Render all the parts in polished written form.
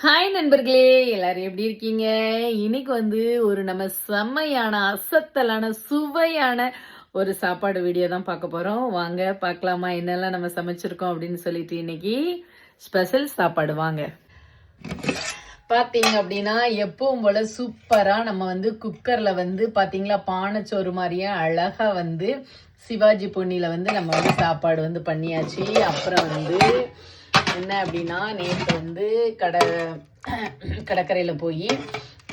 Hi நண்பர்களே, எல்லாரும் எப்படி இருக்கீங்க? இன்னைக்கு ஒரு நம்ம செம்மையான, அசத்தலான, சுவையான ஒரு சாப்பாடு வீடியோ தான் பார்க்க போறோம். வாங்க பார்க்கலாமா? என்னெல்லாம் நம்ம சமைச்சிருக்கோம் அப்படின்னு சொல்லிட்டு இன்னைக்கு ஸ்பெஷல் சாப்பாடு வாங்க. பார்த்தீங்க அப்படின்னா எப்பவும் போல சூப்பரா நம்ம குக்கர்ல பார்த்தீங்களா பானைச்சோறு மாதிரியே அழகா சிவாஜி பொன்னியில நம்ம சாப்பாடு பண்ணியாச்சு. அப்புறம் என்ன அப்படின்னா நேற்று கடற்கரையில் போய்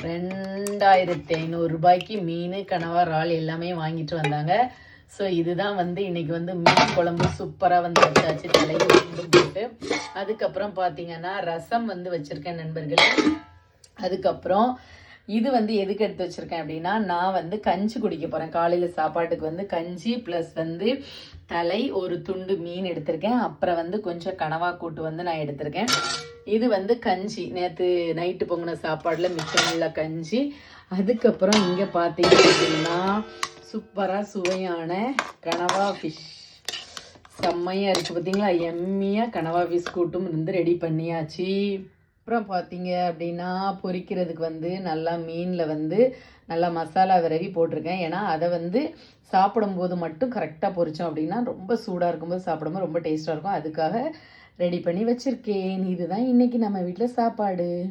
2500 ரூபாய்க்கு மீன், கனவா, இறால் எல்லாமே வாங்கிட்டு வந்தாங்க. ஸோ இதுதான் இன்னைக்கு மீன் குழம்பு சூப்பராக வச்சாச்சு, தலையில் போட்டு. அதுக்கப்புறம் பார்த்தீங்கன்னா ரசம் வச்சுருக்கேன் நண்பர்களே. அதுக்கப்புறம் இது எதுக்கு எடுத்து வச்சிருக்கேன் அப்படின்னா, நான் கஞ்சி குடிக்க போகிறேன். காலையில் சாப்பாட்டுக்கு கஞ்சி ப்ளஸ் தலை, ஒரு துண்டு மீன் எடுத்திருக்கேன். அப்புறம் கொஞ்சம் கனவா கூட்டு நான் எடுத்திருக்கேன். இது கஞ்சி, நேற்று நைட்டு பொங்கின சாப்பாடில் மிச்சமுள்ள கஞ்சி. அதுக்கப்புறம் இங்கே பார்த்தீங்க அப்படின்னா சூப்பராக சுவையான கனவா ஃபிஷ் செம்மையாக இருக்குது பார்த்தீங்களா. எம்மியாக கனவா ஃபிஷ் கூட்டும் ரெடி பண்ணியாச்சு. அப்புறம் பார்த்தீங்க அப்படின்னா பொரிக்கிறதுக்கு நல்லா மீனில் நல்லா மசாலா விரவி போட்டிருக்கேன். ஏன்னா அதை சாப்பிடும்போது மட்டும் கரெக்டாக பொரித்தோம் அப்படின்னா ரொம்ப சூடாக இருக்கும்போது சாப்பிடும்போது ரொம்ப டேஸ்ட்டாக இருக்கும். அதுக்காக ரெடி பண்ணி வச்சுருக்கேன். இதுதான் இன்றைக்கி நம்ம வீட்டில் சாப்பாடு.